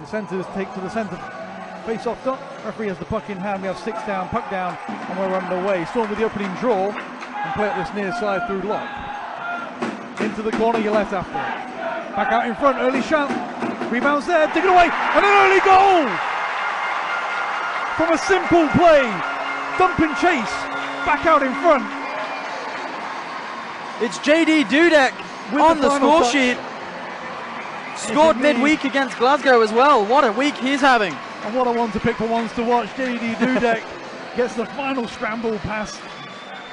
the centres take to the centre. Face off dot. Referee has the puck in hand. We have 6 down, puck down, and we're underway. Storm with the opening draw and play at this near side through lock. Into the corner, you're left after it. Back out in front, early shot. Rebounds there, dig it away, and an early goal! From a simple play. Dump and chase. Back out in front. It's JD Dudek on the score sheet. Scored midweek against Glasgow as well. What a week he's having. And what a one to pick for ones to watch. JD Dudek gets the final scramble past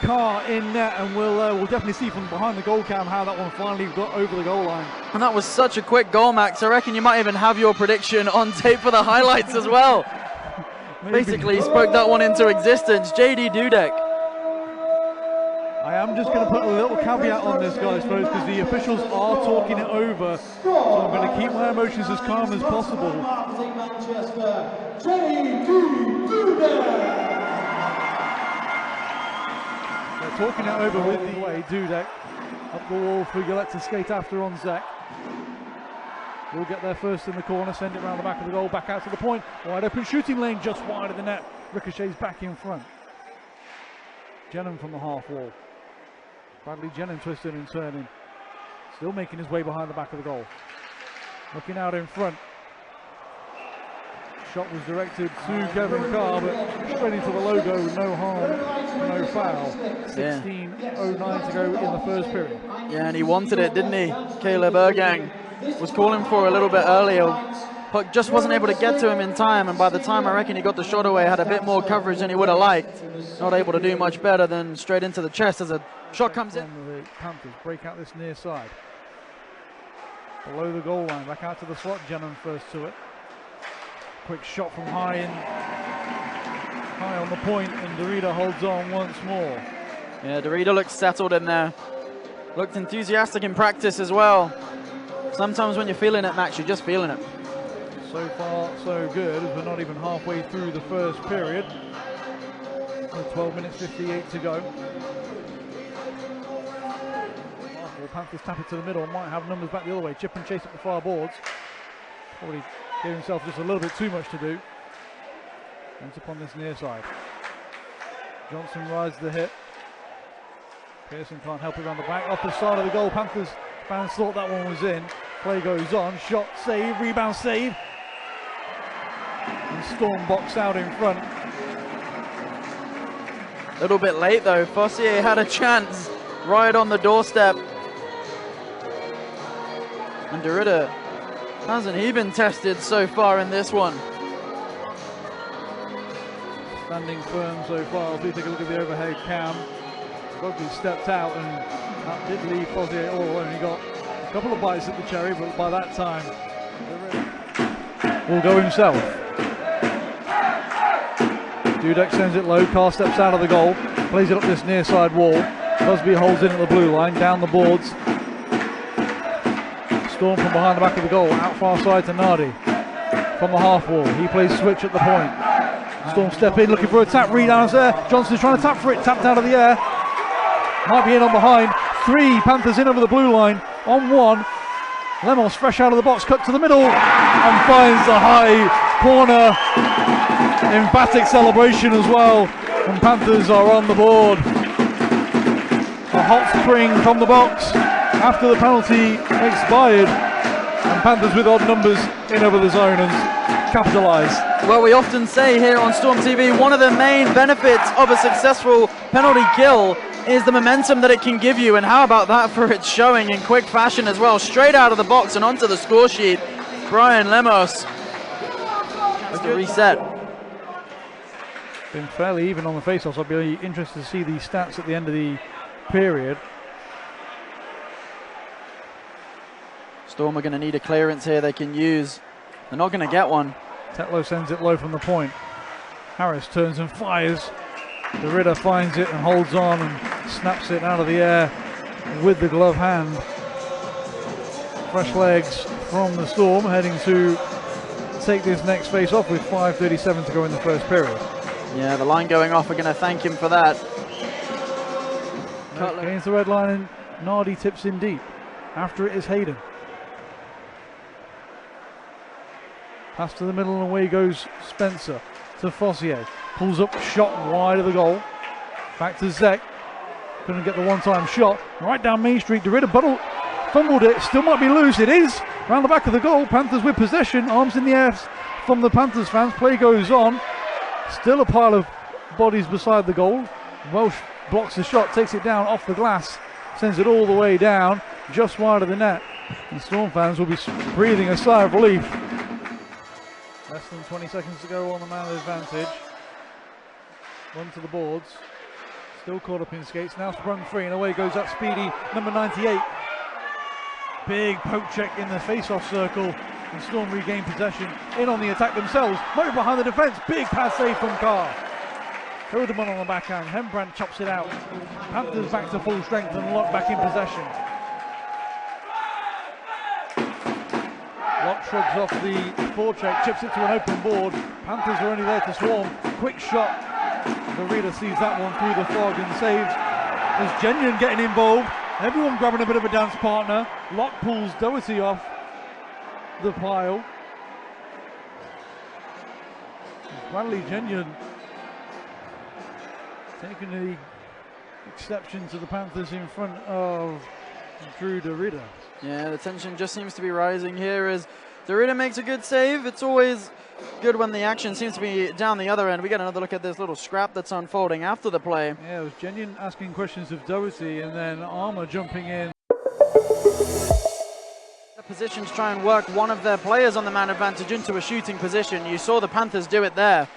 Carr in net, and we'll definitely see from behind the goal cam how that one finally got over the goal line. And that was such a quick goal, Max. I reckon you might even have your prediction on tape for the highlights as well. Basically, he spoke that one into existence. JD Dudek. I am just going to put a little caveat on this, guys, folks, because the officials are talking it over. So I'm going to keep my emotions as calm as possible. They're talking it over with the way. Dudek up the wall for Gillette to skate after on Zek. We'll get there first in the corner, send it around the back of the goal, back out to the point. Wide open shooting lane, just wide of the net. Ricochets back in front. Jenham from the half wall. Bradley Jenham twisting and turning. Still making his way behind the back of the goal. Looking out in front. Shot was directed to Kevin Carr, but straight into the logo, no harm, no foul. 16:09 to go in the first period. Yeah, and he wanted it, didn't he? Caleb Ergang was calling for a little bit earlier. Puck just wasn't able to get to him in time, and by the time I reckon he got the shot away, had a bit more coverage than he would have liked. Not able to do much better than straight into the chest as a shot comes in. The Panthers break out this near side. Below the goal line, back out to the slot, Jenham first to it. Quick shot from high on the point, and Derrida holds on once more. Yeah, Derrida looks settled in there. Looked enthusiastic in practice as well. Sometimes when you're feeling it, Max, you're just feeling it. So far, so good, as we're not even halfway through the first period. 12 minutes 58 to go. Panthers tap it to the middle, might have numbers back the other way. Chip and chase up the far boards. Probably gave himself just a little bit too much to do. Ends up on this near side. Johnson rides the hit. Pearson can't help it around the back. Upper side of the goal. Panthers fans thought that one was in. Play goes on. Shot, save, rebound, save. And Storm box out in front. A little bit late though. Fossier had a chance right on the doorstep. And Derrida, hasn't he been tested so far in this one? Standing firm so far. As we take a look at the overhead cam. Rugby stepped out, and that did leave Fossier all alone. He got a couple of bites at the cherry, but by that time, will go himself. Dudek sends it low. Carr steps out of the goal, plays it up this near side wall. Busby holds in at the blue line, down the boards. Storm from behind the back of the goal, out far side to Nardi. From the half wall, he plays switch at the point. Storm step in, looking for a tap, rebounds there. Johnson's trying to tap for it, tapped out of the air. Might be in on behind. 3 Panthers in over the blue line, on 1. Lemos fresh out of the box, cut to the middle, and finds the high corner. Emphatic celebration as well, and Panthers are on the board. A hot spring from the box after the penalty expired, and Panthers with odd numbers in over the zone and capitalise. Well, we often say here on Storm TV, one of the main benefits of a successful penalty kill is the momentum that it can give you, and how about that for its showing in quick fashion as well, straight out of the box and onto the score sheet. Brian Lemos has to reset. Been fairly even on the face-offs. I'll be interested to see the stats at the end of the period. Storm are going to need a clearance here they can use. They're not going to get one. Tetlow sends it low from the point. Harris turns and fires. Derrida finds it and holds on and snaps it out of the air with the glove hand. Fresh legs from the Storm, heading to take this next face off with 5:37 to go in the first period. Yeah, the line going off, we're going to thank him for that. Against the red line, and Nardi tips in deep. After it is Hayden. Pass to the middle and away goes Spencer to Fossier. Pulls up, shot wide of the goal. Back to Zek. Couldn't get the one-time shot. Right down Main Street. DeRidder fumbled it. Still might be loose. It is. Round the back of the goal. Panthers with possession. Arms in the air from the Panthers fans. Play goes on. Still a pile of bodies beside the goal. Welsh blocks the shot. Takes it down off the glass. Sends it all the way down. Just wide of the net. And Storm fans will be breathing a sigh of relief. Less than 20 seconds to go on the man advantage. Run to the boards. Still caught up in skates. Now sprung free and away goes that speedy number 98. Big poke check in the face-off circle. And Storm regain possession. In on the attack themselves. Right behind the defence. Big pass save from Carr. Hildeman on the backhand. Hembrandt chops it out. Panthers back to full strength and Locke back in possession. Locke shrugs off the forecheck, chips it to an open board. Panthers are only there to swarm. Quick shot. The reader sees that one through the fog and saves. There's Genuine getting involved. Everyone grabbing a bit of a dance partner. Locke pulls Doherty off the pile. Bradley Genuine taking the exception to the Panthers in front of Drew DeRidder. Yeah, the tension just seems to be rising here as DeRidder makes a good save. It's always good when the action seems to be down the other end. We get another look at this little scrap that's unfolding after the play. Yeah, it was Genuine asking questions of Doherty and then Armour jumping in. The position to try and work one of their players on the man advantage into a shooting position. You saw the Panthers do it there.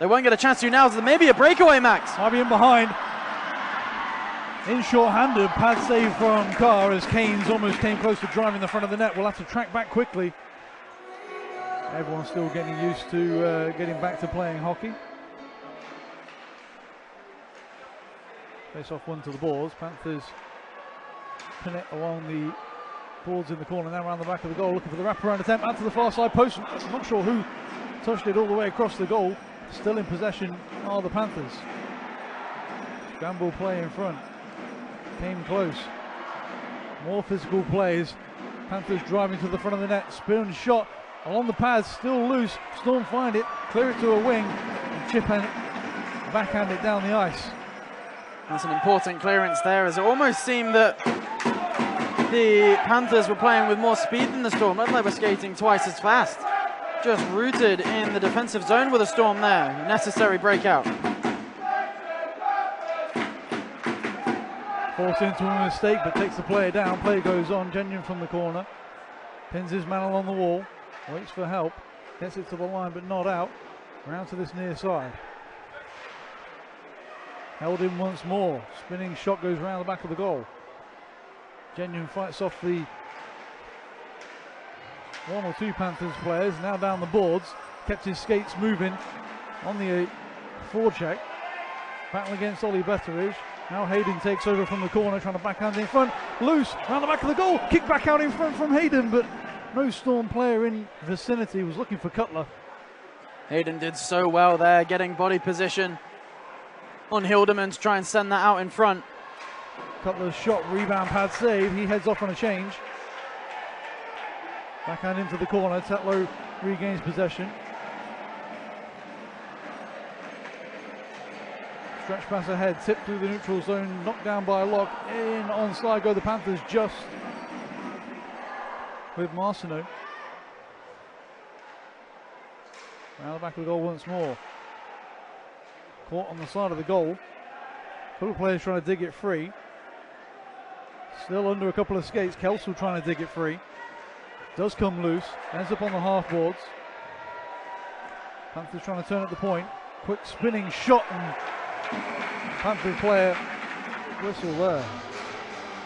They won't get a chance to now, so maybe a breakaway, Max. Might be in behind. In short-handed, pad save from Carr as Keynes almost came close to driving the front of the net. We'll have to track back quickly. Everyone's still getting used to getting back to playing hockey. Face off one to the boards. Panthers pin it along the boards in the corner, now around the back of the goal, looking for the wraparound attempt out to the far side post. I'm not sure who touched it all the way across the goal. Still in possession are the Panthers. Scramble play in front. Came close. More physical plays. Panthers driving to the front of the net. Spin shot along the pads, still loose. Storm find it, clear it to a wing, and chip and backhand it down the ice. That's an important clearance there, as it almost seemed that the Panthers were playing with more speed than the Storm. Looked like they were skating twice as fast. Just rooted in the defensive zone with a Storm there. Necessary breakout. Forced into a mistake, but takes the player down. Play goes on. Genuine from the corner. Pins his man along the wall. Waits for help. Gets it to the line, but not out. Round to this near side. Held in once more. Spinning shot goes round the back of the goal. Genuine fights off the one or two Panthers players. Now down the boards. Kept his skates moving on the forecheck. Battle against Ollie Betteridge. Now Hayden takes over from the corner, trying to backhand in front. Loose, round the back of the goal. Kick back out in front from Hayden, but no Storm player in vicinity. Was looking for Cutler. Hayden did so well there, getting body position on Hildeman to try and send that out in front. Cutler's shot, rebound, pad save. He heads off on a change. Backhand into the corner. Tetlow regains possession. Stretch pass ahead, tip through the neutral zone, knocked down by Locke. In on slide go the Panthers just with Marcineau. Around the back of the goal once more. Caught on the side of the goal. A couple of players trying to dig it free. Still under a couple of skates. Kelsall trying to dig it free. Does come loose. Ends up on the half boards. Panthers trying to turn at the point. Quick spinning shot and Panthers player whistle there.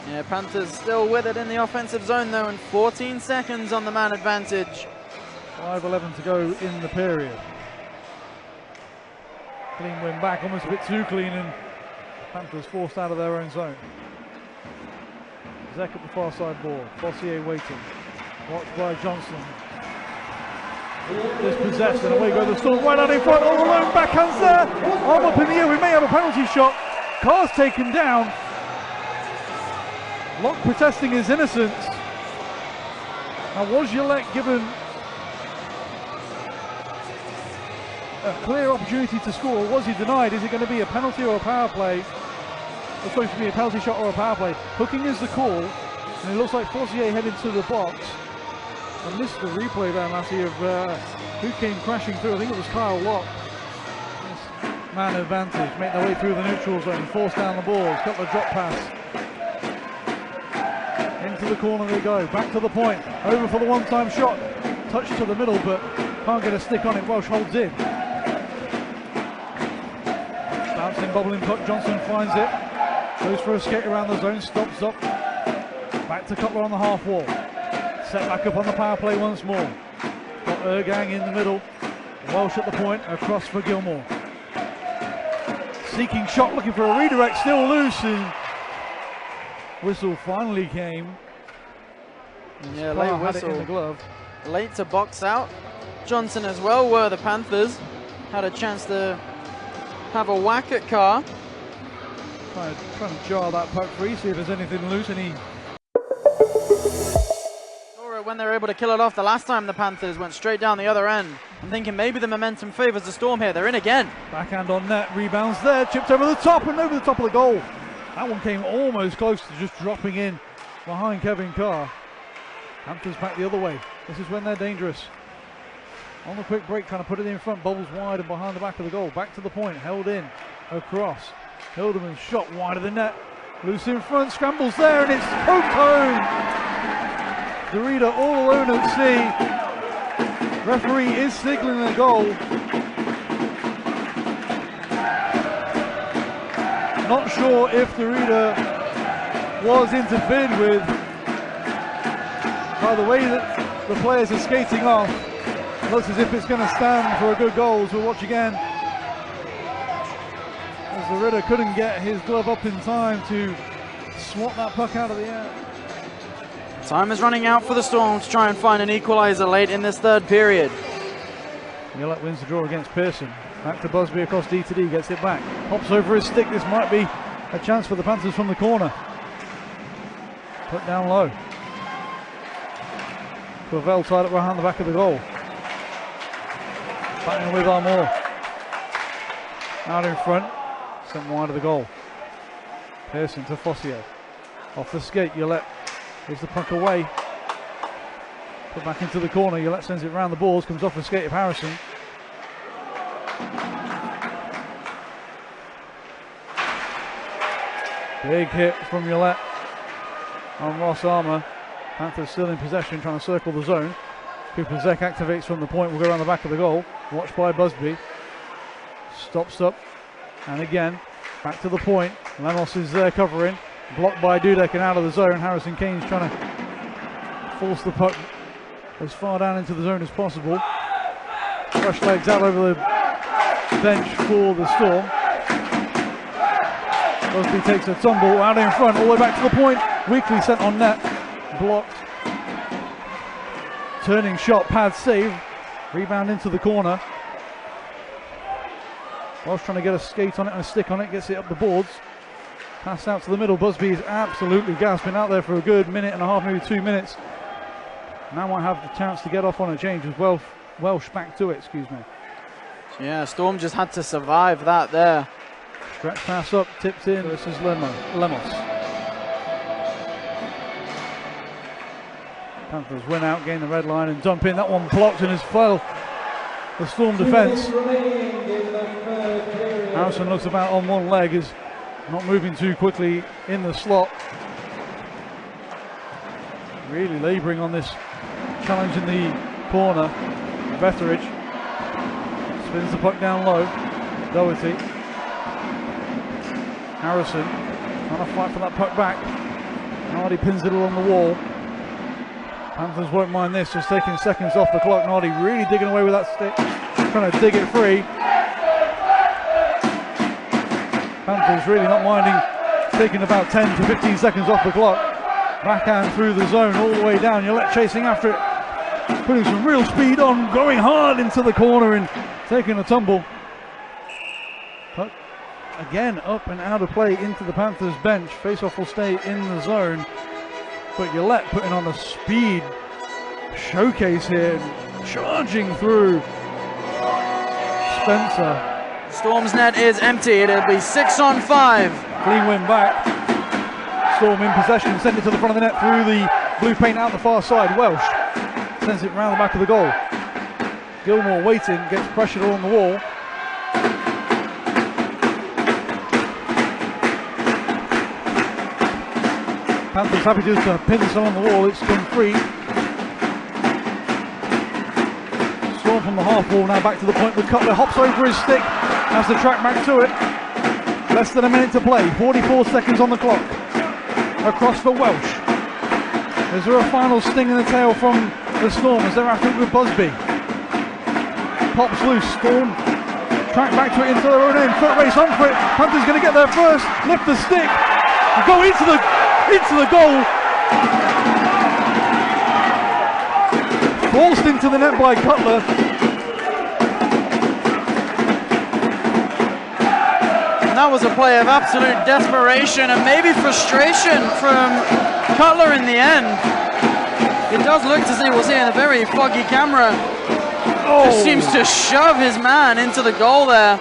Yeah, Panthers still with it in the offensive zone though, and 14 seconds on the man advantage. 5:11 to go in the period. Clean win back, almost a bit too clean, and Panthers forced out of their own zone. Zek at the far side board. Bossier waiting. Watched by Johnson. Dispossessed and away go the Storm right out in front, all alone, backhands there. Arm up in the air, we may have a penalty shot. Carr's taken down. Locke protesting his innocence. Now was Gillette given a clear opportunity to score. Was he denied? Is it going to be a penalty or a power play? It's supposed to be a penalty shot or a power play. Hooking is the call, and it looks like Fossier headed to the box. I missed the replay there, Matty, of who came crashing through. I think it was Kyle Locke. Man advantage, make their way through the neutral zone, force down the balls, got the drop pass. Into the corner they go, back to the point, over for the one-time shot. Touch to the middle, but can't get a stick on it. Welsh holds in. Bouncing, bobbling puck, Johnson finds it. Goes for a skate around the zone, stops up. Back to Cutler on the half wall. Set back up on the power play once more. Got Ergang in the middle. Welsh at the point, across for Gilmore. Seeking shot, looking for a redirect, still loose, and whistle finally came. Yeah, late Had whistle. it in the glove. Late to box out. Johnson as well were the Panthers. Had a chance to have a whack at Carr. Trying to jar that puck free, see if there's anything loose, and he when they were able to kill it off the last time the Panthers went straight down the other end. I'm thinking maybe the momentum favours the Storm here. They're in again. Backhand on net, rebounds there, chipped over the top and over the top of the goal. That one came almost close to just dropping in behind Kevin Carr. Panthers back the other way. This is when they're dangerous. On the quick break, trying to put it in front, bubbles wide and behind the back of the goal. Back to the point, held in, across. Hildeman's shot wide of the net. Loose in front, scrambles there, and it's poked home. Derrida all alone at sea. Referee is signalling a goal. Not sure if Derrida was interfered with by the way that the players are skating off. Looks as if it's going to stand for a good goal, so we'll watch again. As Derrida couldn't get his glove up in time to swat that puck out of the air. Time is running out for the Storm to try and find an equaliser late in this third period. Millett wins the draw against Pearson. Back to Busby across D to D, gets it back. Hops over his stick, this might be a chance for the Panthers from the corner. Put down low. Clavell tied up behind the back of the goal. Batting with Armour. Out in front, sent wide of the goal. Pearson to Fossier. Off the skate, Millett. Gives the puck away. Put back into the corner. Millett sends it round the boards. Comes off the skate of Harrison. Big hit from Millett on Ross Armour. Panthers still in possession, trying to circle the zone. Cooper Zek activates from the point. Will go around the back of the goal. Watched by Busby. Stops up. And again, back to the point. Lemos is there covering. Blocked by Dudek and out of the zone. Harrison Kane's trying to force the puck as far down into the zone as possible. Rush legs out over the bench for the Storm. Busby takes a tumble out in front, all the way back to the point. Weekly sent on net. Blocked. Turning shot, pad save. Rebound into the corner. Welsh trying to get a skate on it and a stick on it. Gets it up the boards. Pass out to the middle. Busby is absolutely gassed. Been out there for a good minute and a half, maybe 2 minutes. Now might have the chance to get off on a change with Welsh back to it, excuse me. Yeah, Storm just had to survive that there. Stretch pass up, tipped in versus Lemos. Panthers win out, gain the red line and dump in. That one blocked and has fell the Storm defence. Harrison looks about on one leg, is not moving too quickly in the slot. Really labouring on this challenge in the corner. Vetheridge spins the puck down low. Doherty. Harrison trying to fight for that puck back. Nardi pins it along the wall. Panthers won't mind this, just taking seconds off the clock. Nardi really digging away with that stick, trying to dig it free. Panthers really not minding taking about 10 to 15 seconds off the clock. Backhand through the zone all the way down. Millett chasing after it, putting some real speed on, going hard into the corner and taking a tumble. But again, up and out of play into the Panthers bench. Faceoff will stay in the zone. But Millett putting on a speed showcase here, charging through. Spencer. Storm's net is empty. It'll be 6 on 5. Clean win back. Storm in possession, send it to the front of the net through the blue paint out the far side. Welsh sends it round the back of the goal. Gilmore waiting, gets pressured along the wall. Panthers happy just to pin this on the wall. It's come free. Storm from the half wall now back to the point with Cutler. Hops over his stick. Has to track back to it. Less than a minute to play. 44 seconds on the clock. Across for Welsh. Is there a final sting in the tail from the Storm as they're after it with Busby? Pops loose. Storm track back to it into their own end. Foot race on for it. Panthers going to get there first. Lift the stick. Go into the goal. Forced into the net by Cutler. And that was a play of absolute desperation and maybe frustration from Cutler in the end. It does look to see, we'll see in a very foggy camera, just seems to shove his man into the goal there.